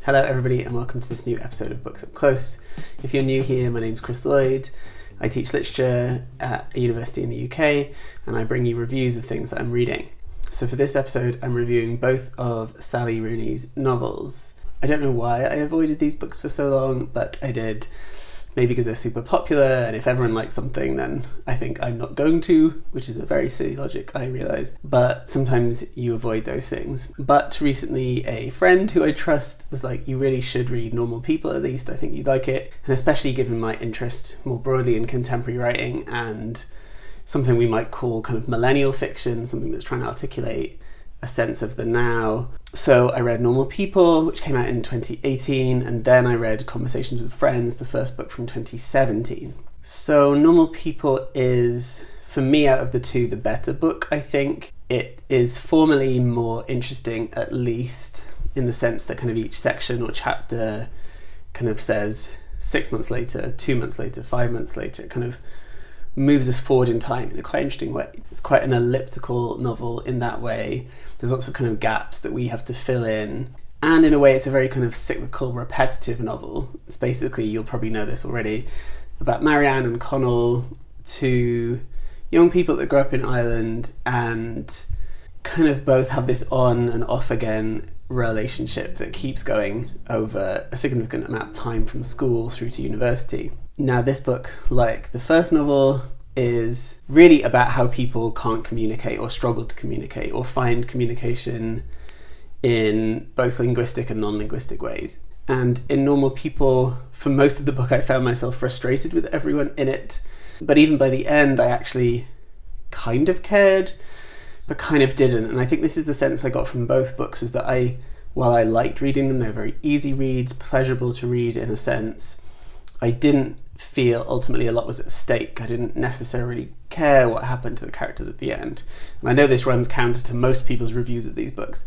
Hello everybody and welcome to this new episode of Books Up Close. If you're new here, my name's Chris Lloyd. I teach literature at a university in the UK and I bring you reviews of things that I'm reading. So for this episode I'm reviewing both of Sally Rooney's novels. I don't know why I avoided these books for so long, but I did. Maybe because they're super popular, and if everyone likes something, then I think I'm not going to, which is a very silly logic, I realise. But sometimes you avoid those things. But recently, a friend who I trust was like, you really should read Normal People at least, I think you'd like it. And especially given my interest more broadly in contemporary writing and something we might call kind of millennial fiction, something that's trying to articulate a sense of the now. So I read Normal People, which came out in 2018, and then I read Conversations with Friends, the first book from 2017. So Normal People is, for me, out of the two, the better book, I think. It is formally more interesting, at least, in the sense that kind of each section or chapter kind of says 6 months later, 2 months later, 5 months later. It kind of moves us forward in time in a quite interesting way. It's quite an elliptical novel in that way. There's lots of kind of gaps that we have to fill in. And in a way, it's a very kind of cyclical, repetitive novel. It's basically, you'll probably know this already, about Marianne and Connell, two young people that grow up in Ireland and kind of both have this on and off again relationship that keeps going over a significant amount of time from school through to university. Now, this book, like the first novel, is really about how people can't communicate or struggle to communicate or find communication in both linguistic and non-linguistic ways. And in Normal People, for most of the book, I found myself frustrated with everyone in it. But even by the end, I actually kind of cared, but kind of didn't. And I think this is the sense I got from both books, is that while I liked reading them, they're very easy reads, pleasurable to read in a sense, I didn't feel ultimately a lot was at stake. I didn't necessarily care what happened to the characters at the end. And I know this runs counter to most people's reviews of these books,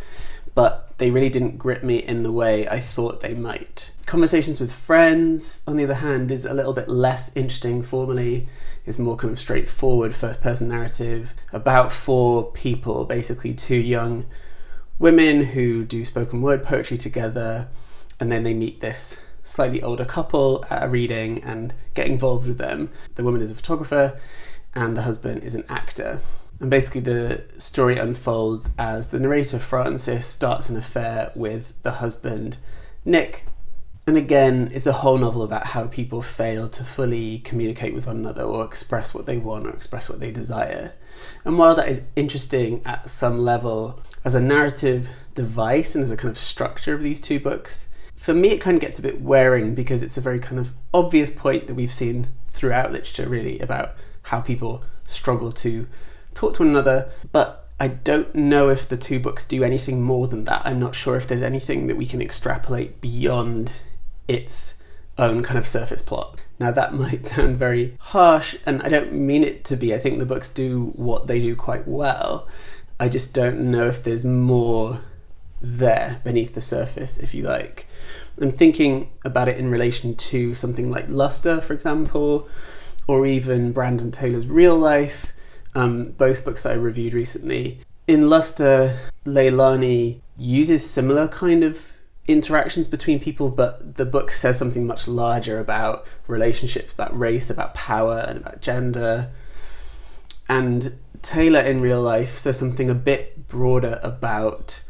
but they really didn't grip me in the way I thought they might. Conversations with Friends, on the other hand, is a little bit less interesting formally. It's more kind of straightforward first-person narrative about four people, basically two young women who do spoken word poetry together, and then they meet this slightly older couple at a reading and get involved with them. The woman is a photographer and the husband is an actor. And basically the story unfolds as the narrator, Francis, starts an affair with the husband, Nick. And again, it's a whole novel about how people fail to fully communicate with one another or express what they want or express what they desire. And while that is interesting at some level as a narrative device and as a kind of structure of these two books, for me it kind of gets a bit wearing because it's a very kind of obvious point that we've seen throughout literature really about how people struggle to talk to one another, but I don't know if the two books do anything more than that. I'm not sure if there's anything that we can extrapolate beyond its own kind of surface plot. Now that might sound very harsh and I don't mean it to be. I think the books do what they do quite well. I just don't know if there's more there beneath the surface, if you like. I'm thinking about it in relation to something like Luster, for example, or even Brandon Taylor's Real Life, both books that I reviewed recently. In Luster, Leilani uses similar kind of interactions between people, but the book says something much larger about relationships, about race, about power, and about gender. And Taylor in Real Life says something a bit broader about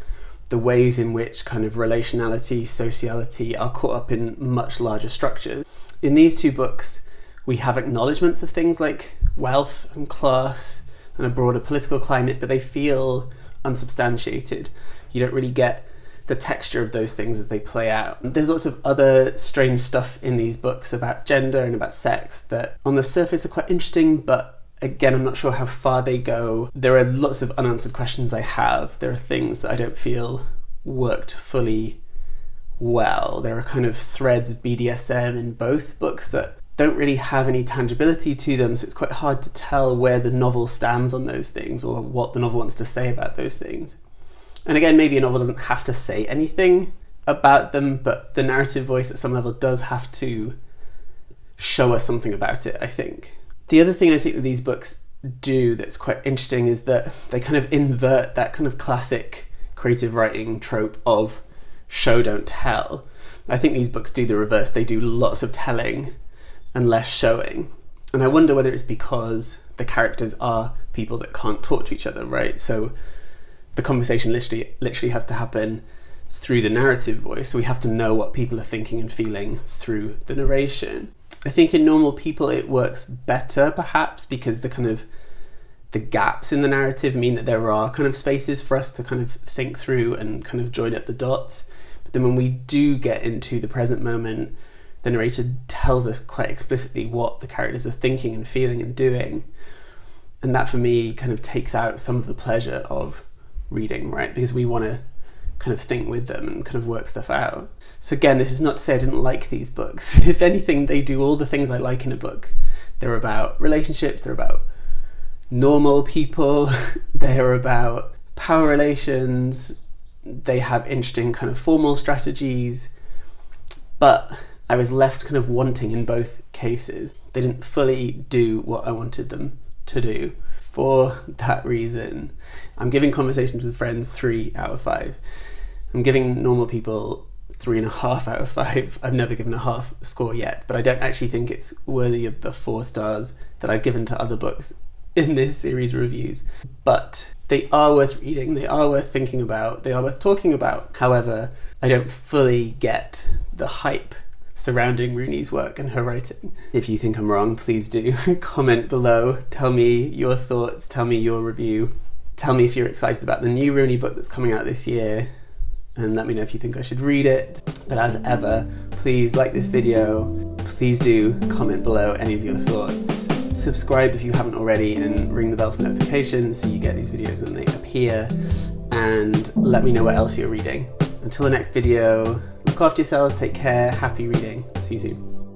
the ways in which kind of relationality, sociality are caught up in much larger structures. In these two books, we have acknowledgements of things like wealth and class and a broader political climate, but they feel unsubstantiated. You don't really get the texture of those things as they play out. There's lots of other strange stuff in these books about gender and about sex that on the surface are quite interesting, but again, I'm not sure how far they go. There are lots of unanswered questions I have. There are things that I don't feel worked fully well. There are kind of threads of BDSM in both books that don't really have any tangibility to them, so it's quite hard to tell where the novel stands on those things or what the novel wants to say about those things. And again, maybe a novel doesn't have to say anything about them, but the narrative voice at some level does have to show us something about it, I think. The other thing I think that these books do that's quite interesting is that they kind of invert that kind of classic creative writing trope of show don't tell. I think these books do the reverse. They do lots of telling and less showing. And I wonder whether it's because the characters are people that can't talk to each other, right? So the conversation literally has to happen through the narrative voice. So we have to know what people are thinking and feeling through the narration. I think in normal people it works better, perhaps, because the gaps in the narrative mean that there are kind of spaces for us to kind of think through and kind of join up the dots. But then when we do get into the present moment, the narrator tells us quite explicitly what the characters are thinking and feeling and doing. And that for me kind of takes out some of the pleasure of reading, right? Because we want to kind of think with them and kind of work stuff out. So again, this is not to say I didn't like these books. If anything, they do all the things I like in a book. They're about relationships, they're about normal people, they're about power relations, they have interesting kind of formal strategies, but I was left kind of wanting in both cases. They didn't fully do what I wanted them to do. For that reason, I'm giving Conversations with Friends 3 out of 5. I'm giving Normal People 3.5 out of 5. I've never given a half score yet, but I don't actually think it's worthy of the 4 stars that I've given to other books in this series reviews. But they are worth reading, they are worth thinking about, they are worth talking about. However, I don't fully get the hype surrounding Rooney's work and her writing. If you think I'm wrong, please do comment below. Tell me your thoughts, tell me your review. Tell me if you're excited about the new Rooney book that's coming out this year, and let me know if you think I should read it. But as ever, please like this video, please do comment below any of your thoughts. Subscribe if you haven't already and ring the bell for notifications so you get these videos when they appear, and let me know what else you're reading. Until the next video, look after yourselves, take care, happy reading, see you soon.